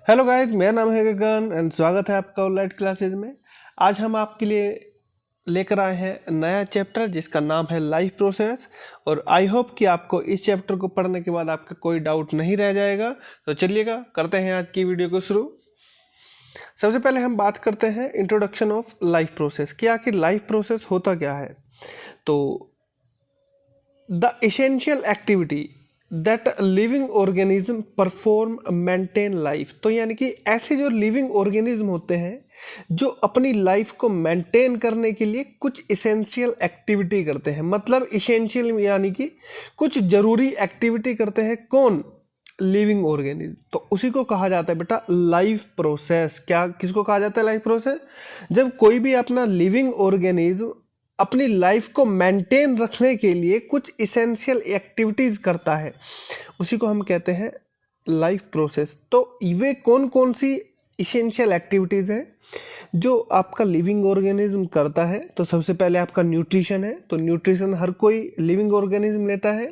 Hello guys, मेरा नाम है गगन एंड स्वागत है आपका ऑनलाइन क्लासेज में। आज हम आपके लिए लेकर आए हैं नया चैप्टर जिसका नाम है लाइफ प्रोसेस। और आई होप कि आपको इस चैप्टर को पढ़ने के बाद आपका कोई डाउट नहीं रह जाएगा। तो चलिएगा करते हैं आज की वीडियो को शुरू। सबसे पहले हम बात करते हैं इंट्रोडक्शन ऑफ लाइफ प्रोसेस कि आखिर लाइफ प्रोसेस होता क्या है। तो the essential activity that living organism perform maintain life. तो यानी कि ऐसे जो लिविंग ऑर्गेनिज्म होते हैं जो अपनी लाइफ को मेंटेन करने के लिए कुछ इसेंशियल एक्टिविटी करते हैं। मतलब इसेंशियल यानी कि कुछ जरूरी एक्टिविटी करते हैं। कौन? Living organism. तो उसी को कहा जाता है बेटा लाइफ प्रोसेस। क्या किसको कहा जाता है लाइफ प्रोसेस? जब कोई भी अपना लिविंग ऑर्गेनिज्म अपनी लाइफ को मेंटेन रखने के लिए कुछ इसेंशियल एक्टिविटीज़ करता है, उसी को हम कहते हैं लाइफ प्रोसेस। तो वे कौन कौन सी इसेंशियल एक्टिविटीज़ हैं जो आपका लिविंग ऑर्गेनिज्म करता है? तो सबसे पहले आपका न्यूट्रिशन है। तो न्यूट्रिशन हर कोई लिविंग ऑर्गेनिज्म लेता है।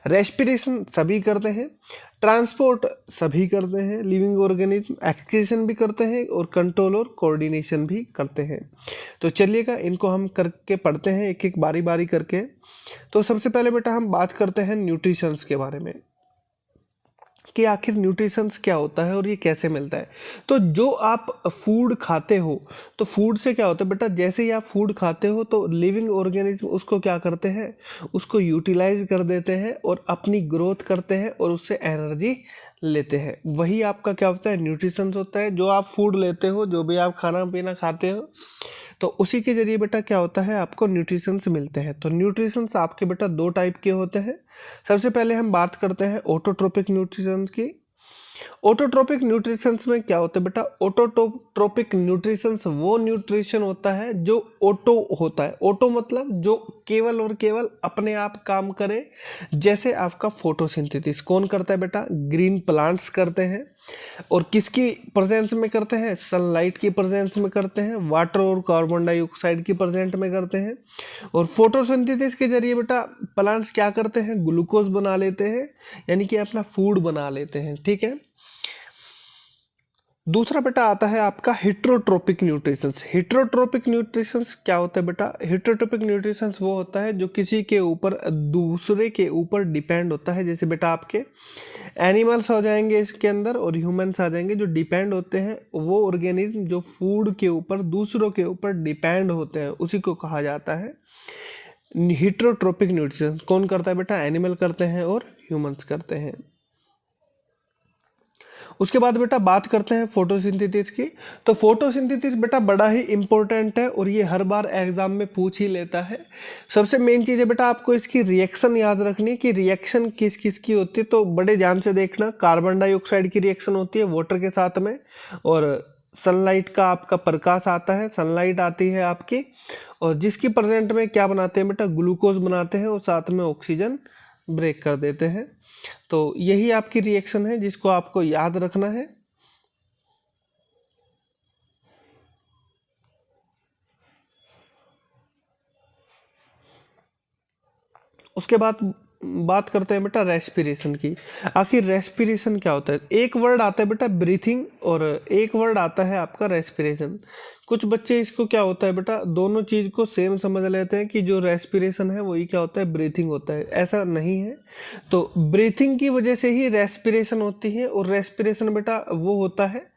रेस्पिरेशन सभी करते हैं। ट्रांसपोर्ट सभी करते हैं लिविंग ऑर्गेनिज्म। एक्सक्रीशन भी करते हैं और कंट्रोल और कोऑर्डिनेशन भी करते हैं। तो चलिएगा इनको हम करके पढ़ते हैं एक एक बारी बारी करके। तो सबसे पहले बेटा हम बात करते हैं न्यूट्रिशंस के बारे में कि आखिर न्यूट्रिशंस क्या होता है और ये कैसे मिलता है। तो जो आप फूड खाते हो, तो फूड से क्या होता है बेटा, जैसे ही आप फूड खाते हो तो लिविंग ऑर्गेनिज्म उसको क्या करते हैं, उसको यूटिलाइज कर देते हैं और अपनी ग्रोथ करते हैं और उससे एनर्जी लेते हैं। वही आपका क्या होता है, न्यूट्रिशंस होता है। जो आप फूड लेते हो, जो भी आप खाना पीना खाते हो, तो उसी के जरिए बेटा क्या होता है, आपको न्यूट्रिशंस मिलते हैं। तो न्यूट्रिशंस आपके बेटा दो टाइप के होते हैं। सबसे पहले हम बात करते हैं ऑटोट्रोपिक न्यूट्रिशंस की। ऑटोट्रोपिक न्यूट्रिशंस में क्या होता है बेटा, ऑटोट्रोपिक न्यूट्रिशंस वो न्यूट्रिशन होता है जो ऑटो होता है। ऑटो मतलब जो केवल और केवल अपने आप काम करे। जैसे आपका फोटोसिंथेसिस कौन करता है बेटा, ग्रीन प्लांट्स करते हैं। और किसकी प्रेजेंस में करते हैं, सनलाइट की प्रेजेंस में करते हैं, वाटर और कार्बन डाइऑक्साइड की प्रेजेंट में करते हैं। और फोटोसिंथेसिस के जरिए बेटा प्लांट्स क्या करते हैं, ग्लूकोज बना लेते हैं, यानी कि अपना फूड बना लेते हैं। ठीक है। दूसरा बेटा आता है आपका हेट्रोट्रोपिक न्यूट्रिशंस। हेट्रोट्रोपिक न्यूट्रिशंस क्या होता है बेटा, हेट्रोट्रोपिक न्यूट्रिशंस वो होता है जो किसी के ऊपर दूसरे के ऊपर डिपेंड होता है। जैसे बेटा आपके एनिमल्स हो जाएंगे इसके अंदर और ह्यूमंस आ जाएंगे। जो डिपेंड होते हैं वो ऑर्गेनिज्म जो फूड के ऊपर दूसरों के ऊपर डिपेंड होते हैं, उसी को कहा जाता है हेट्रोट्रोपिक न्यूट्रिशन। कौन करता है बेटा, एनिमल करते हैं और ह्यूमंस करते हैं। उसके बाद बेटा बात करते हैं फोटोसिंथेसिस की। तो फोटोसिंथेसिस बेटा बड़ा ही इंपॉर्टेंट है और ये हर बार एग्जाम में पूछ ही लेता है। सबसे मेन चीज़ है बेटा आपको इसकी रिएक्शन याद रखनी कि रिएक्शन किस किस की होती है। तो बड़े ध्यान से देखना, कार्बन डाइऑक्साइड की रिएक्शन होती है वाटर के साथ में, और सनलाइट का आपका प्रकाश आता है, सनलाइट आती है आपकी, और जिसकी प्रेजेंट में क्या बनाते हैं बेटा, ग्लूकोज बनाते हैं और साथ में ऑक्सीजन ब्रेक कर देते हैं। तो यही आपकी रिएक्शन है जिसको आपको याद रखना है। उसके बाद बात करते हैं बेटा रेस्पिरेशन की। आखिर रेस्पिरेशन क्या होता है? एक वर्ड आता है बेटा ब्रीथिंग और एक वर्ड आता है आपका रेस्पिरेशन। कुछ बच्चे इसको क्या होता है बेटा, दोनों चीज़ को सेम समझ लेते हैं कि जो रेस्पिरेशन है वही क्या होता है, ब्रीथिंग होता है। ऐसा नहीं है। तो ब्रीथिंग की वजह से ही रेस्पिरेशन होती है। और रेस्पिरेशन बेटा वो होता है,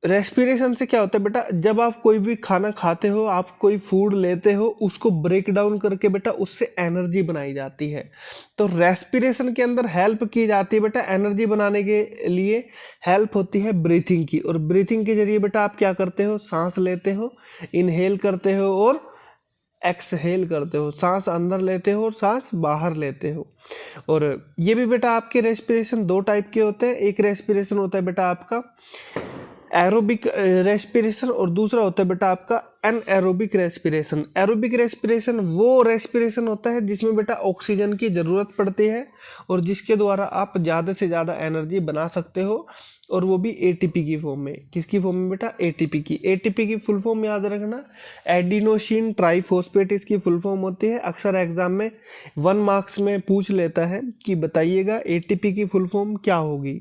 रेस्पिरेशन से क्या होता है बेटा, जब आप कोई भी खाना खाते हो, आप कोई फूड लेते हो, उसको ब्रेक डाउन करके बेटा उससे एनर्जी बनाई जाती है। तो रेस्पिरेशन के अंदर हेल्प की जाती है बेटा एनर्जी बनाने के लिए, हेल्प होती है ब्रीथिंग की। और ब्रीथिंग के जरिए बेटा आप क्या करते हो, सांस लेते हो, इनहेल करते हो और एक्सहेल करते हो, सांस अंदर लेते हो और सांस बाहर लेते हो। और ये भी बेटा आपके रेस्पिरेशन दो टाइप के होते हैं। एक रेस्पिरेशन होता है बेटा आपका एरोबिक रेस्पिरेशन और दूसरा होता है बेटा आपका एनएरोबिक रेस्पिरेशन। एरोबिक रेस्पिरेशन वो रेस्पिरेशन होता है जिसमें बेटा ऑक्सीजन की ज़रूरत पड़ती है और जिसके द्वारा आप ज़्यादा से ज़्यादा एनर्जी बना सकते हो, और वो भी एटीपी की फॉर्म में। किसकी फॉर्म में बेटा, एटीपी की। एटीपी की फुल फॉर्म याद रखना, एडिनोसिन ट्राइफॉस्फेट इसकी फुल फॉर्म होती है। अक्सर एग्जाम में 1 मार्क्स में पूछ लेता है कि बताइएगा एटीपी की फुल फॉर्म क्या होगी।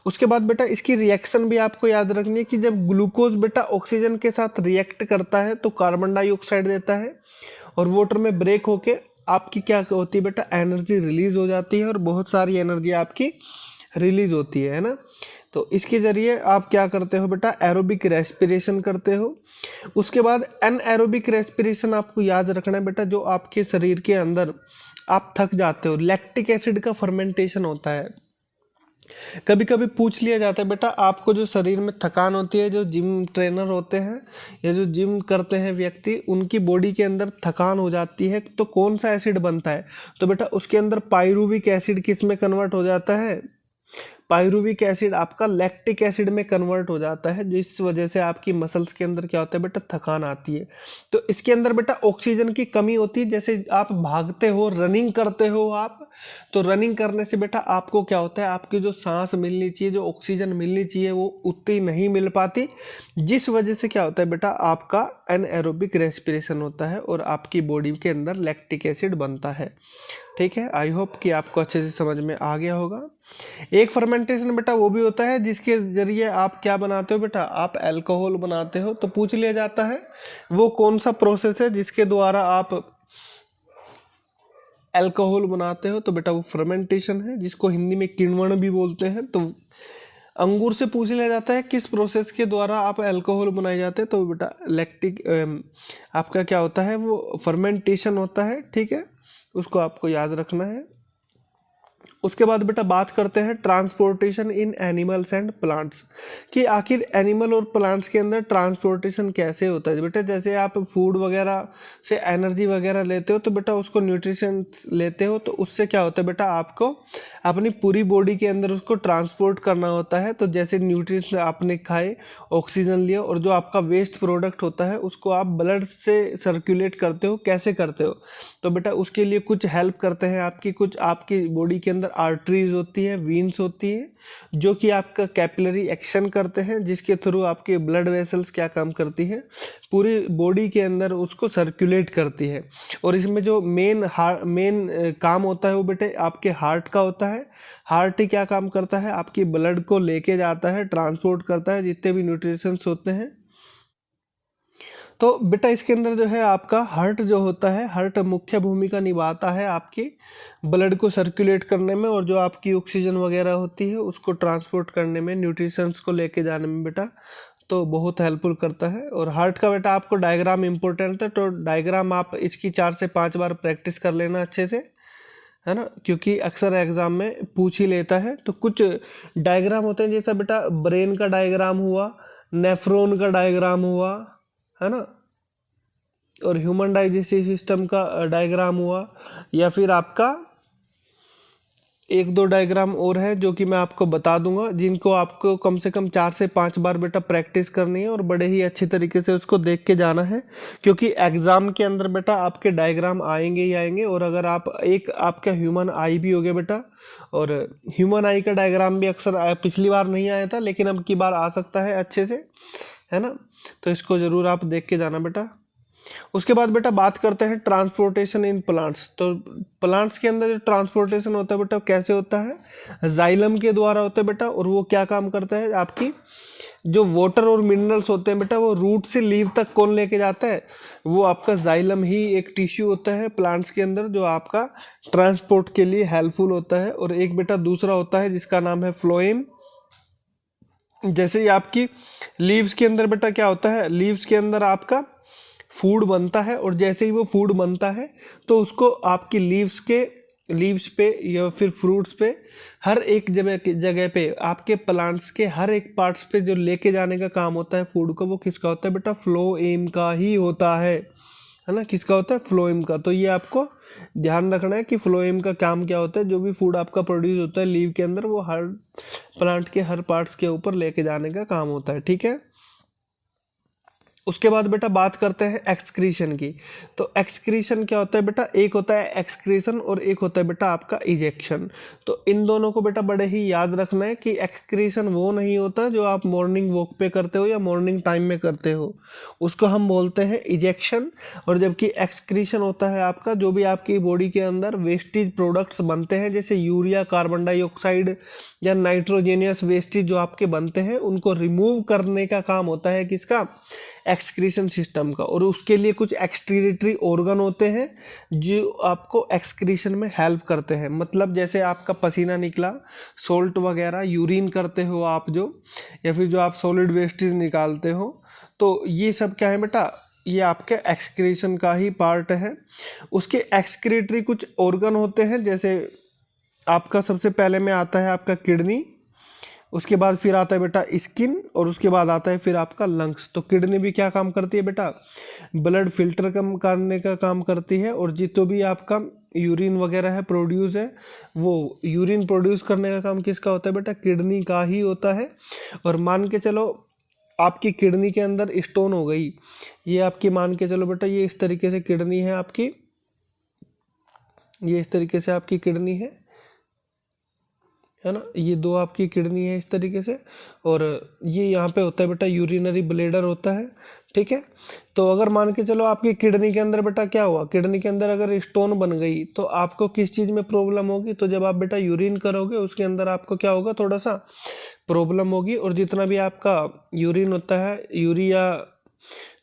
उसके बाद बेटा इसकी रिएक्शन भी आपको याद रखनी है कि जब ग्लूकोज बेटा ऑक्सीजन के साथ रिएक्ट करता है तो कार्बन डाइऑक्साइड देता है और वाटर में ब्रेक होके आपकी क्या होती है बेटा, एनर्जी रिलीज हो जाती है और बहुत सारी एनर्जी आपकी रिलीज होती है ना। तो इसके जरिए आप क्या करते हो बेटा, एरोबिक रेस्पिरेशन करते हो। उसके बाद एनएरोबिक रेस्पिरेशन आपको याद रखना है बेटा, जो आपके शरीर के अंदर आप थक जाते हो, लैक्टिक एसिड का फर्मेंटेशन होता है। कभी कभी पूछ लिया जाता है बेटा, आपको जो शरीर में थकान होती है, जो जिम ट्रेनर होते हैं या जो जिम करते हैं व्यक्ति, उनकी बॉडी के अंदर थकान हो जाती है तो कौन सा एसिड बनता है, तो बेटा उसके अंदर पाइरुविक एसिड किस में कन्वर्ट हो जाता है, पाइरुविक एसिड आपका लैक्टिक एसिड में कन्वर्ट हो जाता है, जिस वजह से आपकी मसल्स के अंदर क्या होता है बेटा, थकान आती है। तो इसके अंदर बेटा ऑक्सीजन की कमी होती है। जैसे आप भागते हो, रनिंग करते हो आप, तो रनिंग करने से बेटा आपको क्या होता है, आपकी जो सांस मिलनी चाहिए, जो ऑक्सीजन मिलनी चाहिए, वो उतनी नहीं मिल पाती, जिस वजह से क्या होता है बेटा, आपका एनएरोबिक रेस्पिरेशन होता है और आपकी बॉडी के अंदर लैक्टिक एसिड बनता है। ठीक है, आई होप कि आपको अच्छे से समझ में आ गया होगा। एक फर्मेंटेशन बेटा वो भी होता है जिसके जरिए आप क्या बनाते हो बेटा, आप अल्कोहल बनाते हो। तो पूछ लिया जाता है वो कौन सा प्रोसेस है जिसके द्वारा आप अल्कोहल बनाते हो, तो बेटा वो फर्मेंटेशन है, जिसको हिंदी में किण्वन भी बोलते हैं। तो अंगूर से पूछ लिया जाता है किस प्रोसेस के द्वारा आप अल्कोहल बनाए जाते हैं, तो बेटा लैक्टिक आपका क्या होता है, वो फर्मेंटेशन होता है। ठीक है, उसको आपको याद रखना है। उसके बाद बेटा बात करते हैं transportation in animals and plants, कि आखिर एनिमल और प्लांट्स के अंदर ट्रांसपोर्टेशन कैसे होता है। बेटा जैसे आप फूड वगैरह से एनर्जी वगैरह लेते हो तो बेटा उसको न्यूट्रिशन लेते हो, तो उससे क्या होता है बेटा, आपको अपनी पूरी बॉडी के अंदर उसको ट्रांसपोर्ट करना होता है। तो जैसे न्यूट्रिशन आपने खाए, ऑक्सीजन लिया, और जो आपका वेस्ट प्रोडक्ट होता है उसको आप ब्लड से सर्कुलेट करते हो। कैसे करते हो, तो बेटा उसके लिए कुछ हेल्प करते हैं आपकी, कुछ आपकी बॉडी के अंदर आर्टरीज होती है, वीन्स होती है, जो कि आपका कैपिलरी एक्शन करते हैं, जिसके थ्रू आपके ब्लड वेसल्स क्या काम करती है, पूरी बॉडी के अंदर उसको सर्कुलेट करती है। और इसमें जो मेन काम होता है वो बेटे आपके हार्ट का होता है। हार्ट ही क्या काम करता है, आपकी ब्लड को लेके जाता है, ट्रांसपोर्ट करता है जितने भी न्यूट्रिशंस होते हैं। तो बेटा इसके अंदर जो है आपका हार्ट जो होता है, हार्ट मुख्य भूमिका निभाता है आपकी ब्लड को सर्कुलेट करने में, और जो आपकी ऑक्सीजन वगैरह होती है उसको ट्रांसपोर्ट करने में, न्यूट्रिशंस को लेके जाने में बेटा तो बहुत हेल्पफुल करता है। और हार्ट का बेटा आपको डायग्राम इंपॉर्टेंट है, तो डायग्राम आप इसकी 4 से 5 बार प्रैक्टिस कर लेना अच्छे से, है ना, क्योंकि अक्सर एग्जाम में पूछ ही लेता है। तो कुछ डायग्राम होते हैं, जैसा बेटा ब्रेन का डायग्राम हुआ, नेफ्रॉन का डायग्राम हुआ, है ना, और ह्यूमन डाइजेस्टिव सिस्टम का डायग्राम हुआ, या फिर आपका 1-2 डायग्राम और है जो कि मैं आपको बता दूंगा, जिनको आपको कम से कम 4 से 5 बार बेटा प्रैक्टिस करनी है और बड़े ही अच्छी तरीके से उसको देख के जाना है, क्योंकि एग्जाम के अंदर बेटा आपके डायग्राम आएंगे ही आएंगे। और अगर आप एक आपका ह्यूमन आई भी हो गया बेटा, और ह्यूमन आई का डायग्राम भी अक्सर पिछली बार नहीं आया था, लेकिन अब की बार आ सकता है अच्छे से, है ना, तो इसको ज़रूर आप देख के जाना बेटा। उसके बाद बेटा बात करते हैं ट्रांसपोर्टेशन इन प्लांट्स। तो प्लांट्स के अंदर जो ट्रांसपोर्टेशन होता है बेटा कैसे होता है, जाइलम के द्वारा होता है बेटा। और वो क्या काम करता है, आपकी जो वाटर और मिनरल्स होते हैं बेटा वो रूट से लीव तक कौन लेके जाता है, वो आपका जाइलम ही एक टिश्यू होता है प्लांट्स के अंदर, जो आपका ट्रांसपोर्ट के लिए हेल्पफुल होता है। और एक बेटा दूसरा होता है जिसका नाम है फ्लोएम। जैसे ही आपकी लीव्स के अंदर बेटा क्या होता है, लीव्स के अंदर आपका फूड बनता है, और जैसे ही वो फूड बनता है तो उसको आपकी लीव्स पे या फिर फ्रूट्स पे हर एक जगह पे आपके प्लांट्स के हर एक पार्ट्स पे जो लेके जाने का काम होता है फूड को, वो किसका होता है बेटा, फ्लोएम का ही होता है ना। किसका होता है, फ्लोएम का। तो ये आपको ध्यान रखना है कि फ्लोएम का काम क्या होता है। जो भी फूड आपका प्रोड्यूस होता है लीव के अंदर, वो हर प्लांट के हर पार्ट्स के ऊपर लेके जाने का काम होता है। ठीक है, उसके बाद बेटा बात करते हैं एक्सक्रीशन की। तो एक्सक्रीशन क्या होता है बेटा, एक होता है एक्सक्रीशन और एक होता है बेटा आपका इजेक्शन। तो इन दोनों को बेटा बड़े ही याद रखना है कि एक्सक्रीशन वो नहीं होता जो आप मॉर्निंग वॉक पे करते हो या मॉर्निंग टाइम में करते हो, उसको हम बोलते हैं इजेक्शन। और जबकि एक्सक्रीशन होता है आपका जो भी आपकी बॉडी के अंदर वेस्टेज प्रोडक्ट्स बनते हैं, जैसे यूरिया, कार्बन डाइऑक्साइड या नाइट्रोजेनियस वेस्टेज जो आपके बनते हैं, उनको रिमूव करने का काम होता है किसका, एक्सक्रीशन सिस्टम का। और उसके लिए कुछ एक्सक्रीटरी ऑर्गन होते हैं जो आपको एक्सक्रीशन में हेल्प करते हैं। मतलब जैसे आपका पसीना निकला, सोल्ट वगैरह यूरिन करते हो आप जो, या फिर जो आप सॉलिड वेस्टेज निकालते हो, तो ये सब क्या है बेटा, ये आपके एक्सक्रीशन का ही पार्ट है। उसके एक्सक्रीटरी कुछ ऑर्गन होते हैं, जैसे आपका सबसे पहले में आता है आपका किडनी, उसके बाद फिर आता है बेटा स्किन, और उसके बाद आता है फिर आपका लंग्स। तो किडनी भी क्या काम करती है बेटा, ब्लड फिल्टर कम करने का काम करती है, और जितो भी आपका यूरिन वगैरह है प्रोड्यूस है, वो यूरिन प्रोड्यूस करने का काम किसका होता है बेटा, किडनी का ही होता है। और मान के चलो आपकी किडनी के अंदर स्टोन हो गई, ये आपकी मान के चलो बेटा ये इस तरीके से किडनी है आपकी, ये इस तरीके से आपकी किडनी है ना, ये दो आपकी किडनी है इस तरीके से, और ये यहाँ पे होता है बेटा यूरिनरी ब्लेडर होता है, ठीक है। तो अगर मान के चलो आपकी किडनी के अंदर बेटा क्या हुआ, किडनी के अंदर अगर स्टोन बन गई तो आपको किस चीज़ में प्रॉब्लम होगी, तो जब आप बेटा यूरिन करोगे उसके अंदर आपको क्या होगा, थोड़ा सा प्रॉब्लम होगी। और जितना भी आपका यूरिन होता है, यूरिया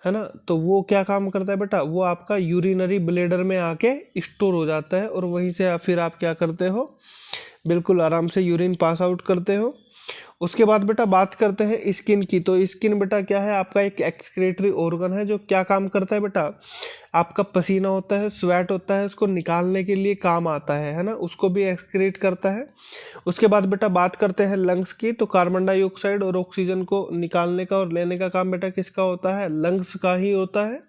है ना, तो वो क्या काम करता है बेटा, वो आपका यूरिनरी ब्लेडर में आके स्टोर हो जाता है, और वहीं से फिर आप क्या करते हो, बिल्कुल आराम से यूरिन पास आउट करते हो। उसके बाद बेटा बात करते हैं स्किन की। तो स्किन बेटा क्या है, आपका एक एक्सक्रीटरी ऑर्गन है जो क्या काम करता है बेटा, आपका पसीना होता है, स्वेट होता है, उसको निकालने के लिए काम आता है ना, उसको भी एक्सक्रीट करता है। उसके बाद बेटा बात करते हैं लंग्स की। तो कार्बन डाइऑक्साइड और ऑक्सीजन को निकालने का और लेने का काम बेटा किसका होता है, लंग्स का ही होता है।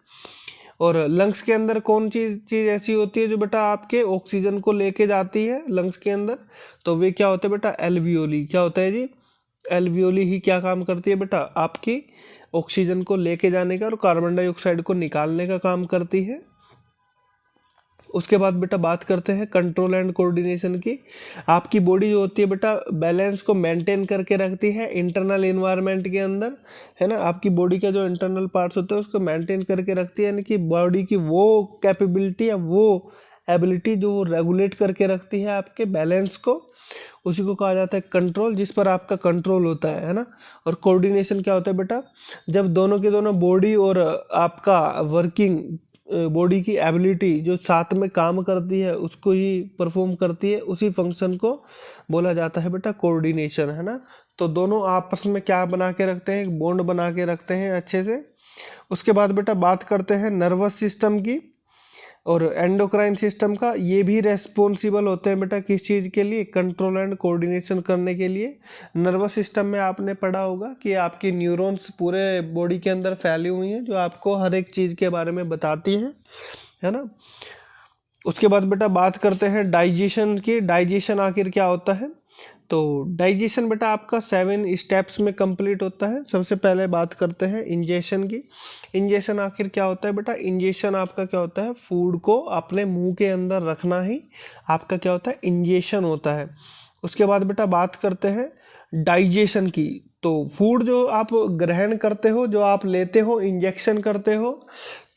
और लंग्स के अंदर कौन चीज़ ऐसी होती है जो बेटा आपके ऑक्सीजन को लेके जाती है लंग्स के अंदर, तो वे क्या होते हैं बेटा, एल्वियोली। क्या होता है जी, एल्वियोली ही क्या काम करती है बेटा, आपकी ऑक्सीजन को लेके जाने का और कार्बन डाइऑक्साइड को निकालने का काम करती है। उसके बाद बेटा बात करते हैं कंट्रोल एंड कोऑर्डिनेशन की। आपकी बॉडी जो होती है बेटा बैलेंस को मेंटेन करके रखती है इंटरनल एनवायरनमेंट के अंदर, है ना। आपकी बॉडी का जो इंटरनल पार्ट्स होते हैं उसको मेंटेन करके रखती है, यानी कि बॉडी की वो कैपेबिलिटी या वो एबिलिटी जो रेगुलेट करके रखती है आपके बैलेंस को, उसी को कहा जाता है कंट्रोल, जिस पर आपका कंट्रोल होता है ना। और कोऑर्डिनेशन क्या होता है बेटा, जब दोनों के दोनों बॉडी और आपका वर्किंग बॉडी की एबिलिटी जो साथ में काम करती है उसको ही परफॉर्म करती है, उसी फंक्शन को बोला जाता है बेटा कोऑर्डिनेशन, है ना। तो दोनों आपस में क्या बना के रखते हैं, एक बॉन्ड बना के रखते हैं अच्छे से। उसके बाद बेटा बात करते हैं नर्वस सिस्टम की और एंडोक्राइन सिस्टम का। ये भी रेस्पॉन्सिबल होते हैं बेटा किस चीज़ के लिए, कंट्रोल एंड कोऑर्डिनेशन करने के लिए। नर्वस सिस्टम में आपने पढ़ा होगा कि आपकी न्यूरॉन्स पूरे बॉडी के अंदर फैली हुई हैं जो आपको हर एक चीज़ के बारे में बताती हैं, है ना। उसके बाद बेटा बात करते हैं डाइजेशन की। डाइजेशन आखिर क्या होता है, तो डाइजेशन बेटा आपका 7 स्टेप्स में कंप्लीट होता है। सबसे पहले बात करते हैं इंजेशन की। इंजेशन आखिर क्या होता है बेटा, इंजेशन आपका क्या होता है, फूड को अपने मुंह के अंदर रखना ही आपका क्या होता है, इंजेशन होता है। उसके बाद बेटा बात करते हैं डाइजेशन की। तो फूड जो आप ग्रहण करते हो, जो आप लेते हो, इंजेक्शन करते हो,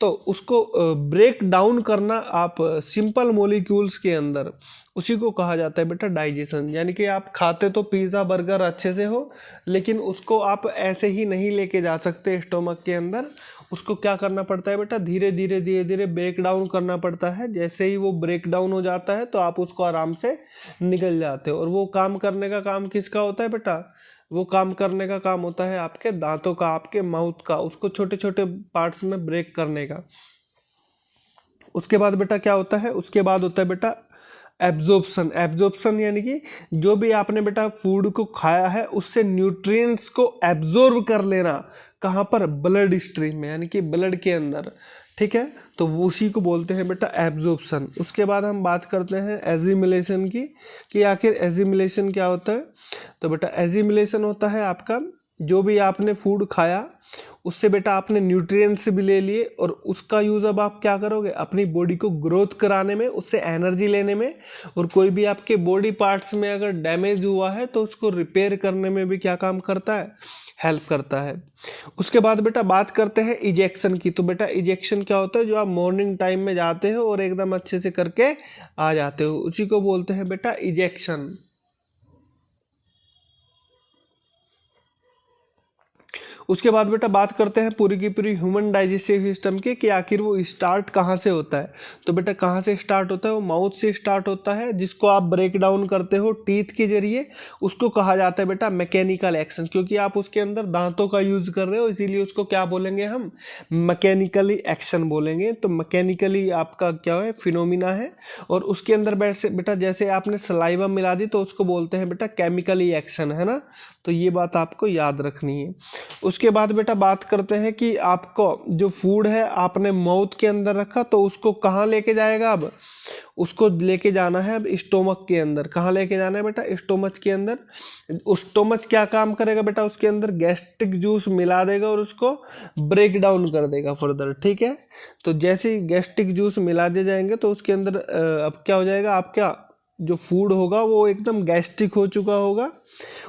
तो उसको ब्रेक डाउन करना आप सिंपल मॉलिक्यूल्स के अंदर, उसी को कहा जाता है बेटा डाइजेशन। यानी कि आप खाते तो पिज़्ज़ा बर्गर अच्छे से हो, लेकिन उसको आप ऐसे ही नहीं लेके जा सकते स्टोमक के अंदर, उसको क्या करना पड़ता है बेटा, धीरे धीरे ब्रेक डाउन करना पड़ता है। जैसे ही वो ब्रेक डाउन हो जाता है तो आप उसको आराम से निकल जाते हो। और वो काम करने का काम किसका होता है बेटा, वो काम करने का काम होता है आपके दांतों का, आपके माउथ का, उसको छोटे छोटे पार्ट्स में ब्रेक करने का। उसके बाद बेटा क्या होता है, उसके बाद होता है बेटा एब्जॉर्प्शन। एब्जॉर्प्शन यानी कि जो भी आपने बेटा फूड को खाया है उससे न्यूट्रिएंट्स को एब्जॉर्ब कर लेना, कहाँ पर, ब्लड स्ट्रीम में, यानी कि ब्लड के अंदर, ठीक है। तो वो उसी को बोलते हैं बेटा एब्जॉर्प्शन। उसके बाद हम बात करते हैं एजिमिलेशन की, कि आखिर एजिमिलेशन क्या होता है। तो बेटा एजिमिलेशन होता है आपका जो भी आपने फूड खाया उससे बेटा आपने न्यूट्रिएंट्स भी ले लिए, और उसका यूज़ अब आप क्या करोगे अपनी बॉडी को ग्रोथ कराने में, उससे एनर्जी लेने में, और कोई भी आपके बॉडी पार्ट्स में अगर डैमेज हुआ है तो उसको रिपेयर करने में भी क्या काम करता है, हेल्प करता है। उसके बाद बेटा बात करते हैं इजेक्शन की। तो बेटा इजेक्शन क्या होता है, जो आप मॉर्निंग टाइम में जाते हो और एकदम अच्छे से करके आ जाते हो, उसी को बोलते हैं बेटा इजेक्शन। उसके बाद बेटा बात करते हैं पूरी की पूरी ह्यूमन डाइजेस्टिव सिस्टम की कि आखिर वो स्टार्ट कहाँ से होता है। तो बेटा कहाँ से स्टार्ट होता है, वो माउथ से स्टार्ट होता है, जिसको आप ब्रेक डाउन करते हो टीथ के जरिए, उसको कहा जाता है बेटा मैकेनिकल एक्शन। क्योंकि आप उसके अंदर दांतों का यूज़ कर रहे हो, इसीलिए उसको क्या बोलेंगे हम, मैकेनिकली एक्शन बोलेंगे। तो मैकेनिकली आपका क्या है, फिनोमिना है। और उसके अंदर बेटा जैसे आपने सलाइवा मिला दी तो उसको बोलते हैं बेटा केमिकली एक्शन, है ना। तो ये बात आपको याद रखनी है। उसके बाद बेटा बात करते हैं कि आपको जो फूड है आपने माउथ के अंदर रखा, तो उसको कहाँ लेके जाएगा, अब उसको लेके जाना है अब स्टोमक के अंदर। कहाँ लेके जाना है बेटा, स्टोमच के अंदर। स्टोमच क्या काम करेगा बेटा, उसके अंदर गैस्ट्रिक जूस मिला देगा और उसको ब्रेक डाउन कर देगा फर्दर, ठीक है। तो जैसे ही गैस्ट्रिक जूस मिला दिए जाएंगे तो उसके अंदर अब क्या हो जाएगा, आपका जो फूड होगा वो एकदम गैस्ट्रिक हो चुका होगा।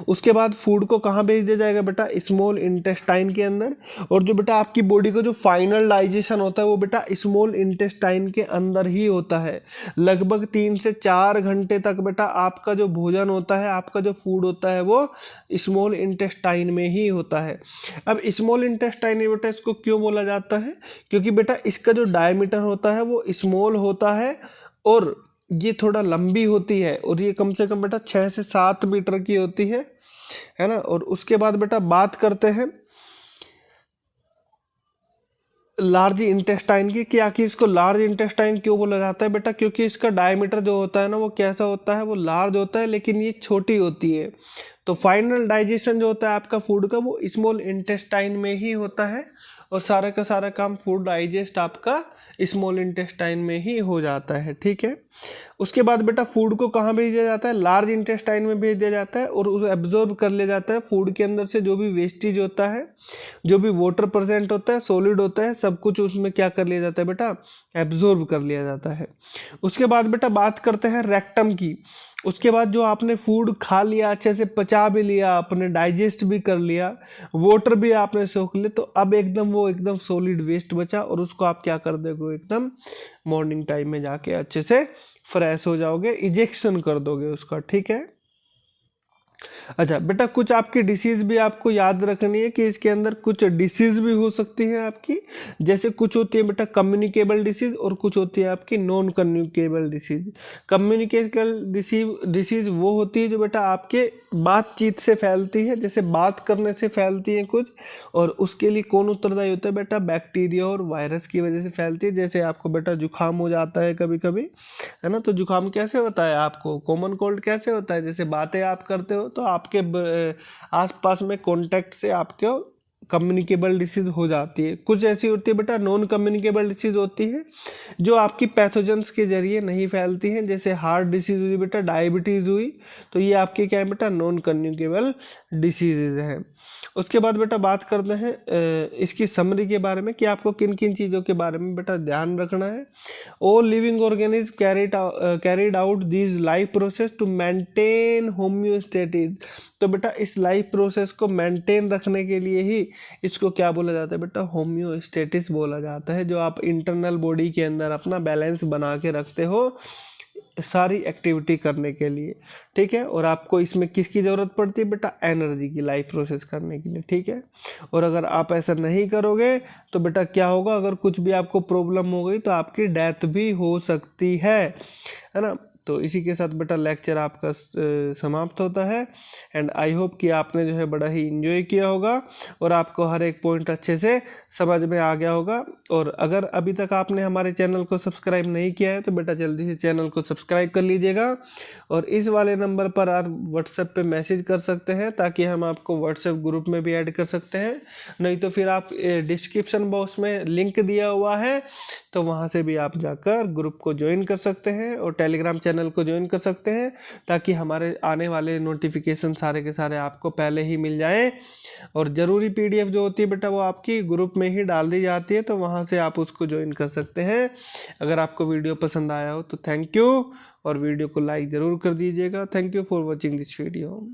उसके बाद फूड को कहाँ भेज दिया जाएगा बेटा, स्मॉल इंटेस्टाइन के अंदर। और जो बेटा आपकी बॉडी का जो फाइनल डाइजेशन होता है वो बेटा स्मॉल इंटेस्टाइन के अंदर ही होता है। लगभग 3 से 4 घंटे तक बेटा आपका जो भोजन होता है, आपका जो फूड होता है वो स्मॉल इंटेस्टाइन में ही होता है। अब स्मॉल इंटेस्टाइन बेटा इसको क्यों बोला जाता है, क्योंकि बेटा इसका जो डायमीटर होता है वो स्मॉल होता है और ये थोड़ा लंबी होती है, और ये कम से कम बेटा 6 से 7 मीटर की होती है ना। और उसके बाद बेटा बात करते हैं लार्ज इंटेस्टाइन की, कि आखिर इसको लार्ज इंटेस्टाइन क्यों बोला जाता है बेटा, क्योंकि इसका डायमीटर जो होता है ना वो कैसा होता है, वो लार्ज होता है, लेकिन ये छोटी होती है। तो फाइनल डाइजेशन जो होता है आपका फूड का वो स्मॉल इंटेस्टाइन में ही होता है, और सारा का सारा काम फूड डाइजेस्ट आपका स्मॉल इंटेस्टाइन में ही हो जाता है, ठीक है। उसके बाद बेटा फूड को कहाँ भेज दिया जाता है, लार्ज इंटेस्टाइन में भेज दिया जाता है, और उसे एब्जॉर्ब कर लिया जाता है। फूड के अंदर से जो भी वेस्टेज होता है, जो भी वाटर प्रेजेंट होता है, सॉलिड होता है, सब कुछ उसमें क्या कर लिया जाता है बेटा, एब्जॉर्ब कर लिया जाता है। उसके बाद बेटा बात करते हैं रेक्टम की। उसके बाद जो आपने फूड खा लिया, अच्छे से पचा भी लिया, आपने डाइजेस्ट भी कर लिया, वाटर भी आपने सोख लिया, तो अब एकदम वो एकदम सॉलिड वेस्ट बचा, और उसको आप क्या कर दोगे, एकदम मॉर्निंग टाइम में जाके अच्छे से फ्रेश हो जाओगे, इजेक्शन कर दोगे उसका, ठीक है। अच्छा बेटा कुछ आपकी डिसीज़ भी आपको याद रखनी है कि इसके अंदर कुछ डिसीज़ भी हो सकती हैं आपकी। जैसे कुछ होती है बेटा कम्युनिकेबल डिसीज़ और कुछ होती है आपकी non communicable disease. Communicable disease वो होती है जो बेटा आपके बातचीत से फैलती है, जैसे बात करने से फैलती है कुछ, और उसके लिए कौन उत्तरदायी होता है बेटा, बैक्टीरिया और वायरस की वजह से फैलती है। जैसे आपको बेटा जुकाम हो जाता है कभी कभी, है ना, तो जुकाम कैसे होता है, आपको कॉमन कोल्ड कैसे होता है, जैसे बातें आप करते हो तो आपके आसपास में कॉन्टैक्ट से आपके कम्युनिकेबल डिसीज हो जाती है। कुछ ऐसी होती है बेटा नॉन कम्युनिकेबल डिसीज होती है जो आपकी पैथोजेंस के जरिए नहीं फैलती हैं, जैसे हार्ट डिसीज हुई बेटा, डायबिटीज़ हुई, तो ये आपकी क्या है बेटा, नॉन कम्युनिकेबल डिसीजेज हैं। उसके बाद बेटा बात करते हैं इसकी समरी के बारे में कि आपको किन किन चीज़ों के बारे में बेटा ध्यान रखना है। All living organism carried out this life process to maintain homeostasis. तो बेटा इस लाइफ प्रोसेस को मेंटेन रखने के लिए ही इसको क्या बोला जाता है बेटा, होम्योस्टेटिस बोला जाता है। जो आप इंटरनल बॉडी के अंदर अपना बैलेंस बना के रखते हो सारी एक्टिविटी करने के लिए, ठीक है। और आपको इसमें किसकी ज़रूरत पड़ती है बेटा, एनर्जी की, लाइफ प्रोसेस करने के लिए, ठीक है। और अगर आप ऐसा नहीं करोगे तो बेटा क्या होगा, अगर कुछ भी आपको प्रॉब्लम हो गई तो आपकी डेथ भी हो सकती है ना। तो इसी के साथ बेटा लेक्चर आपका समाप्त होता है। एंड आई होप कि आपने जो है बड़ा ही इंजॉय किया होगा और आपको हर एक पॉइंट अच्छे से समझ में आ गया होगा। और अगर अभी तक आपने हमारे चैनल को सब्सक्राइब नहीं किया है तो बेटा जल्दी से चैनल को सब्सक्राइब कर लीजिएगा। और इस वाले नंबर पर आप व्हाट्सएप पे मैसेज कर सकते हैं ताकि हम आपको व्हाट्सएप ग्रुप में भी ऐड कर सकते हैं। नहीं तो फिर आप डिस्क्रिप्शन बॉक्स में लिंक दिया हुआ है, तो वहाँ से भी आप जाकर ग्रुप को ज्वाइन कर सकते हैं और टेलीग्राम चैनल को ज्वाइन कर सकते हैं, ताकि हमारे आने वाले नोटिफिकेशन सारे के सारे आपको पहले ही मिल जाएं। और ज़रूरी पीडीएफ जो होती है बेटा वो आपकी ग्रुप में ही डाल दी जाती है, तो वहाँ से आप उसको ज्वाइन कर सकते हैं। अगर आपको वीडियो पसंद आया हो तो थैंक यू, और वीडियो को लाइक ज़रूर कर दीजिएगा। Thank you for watching this video.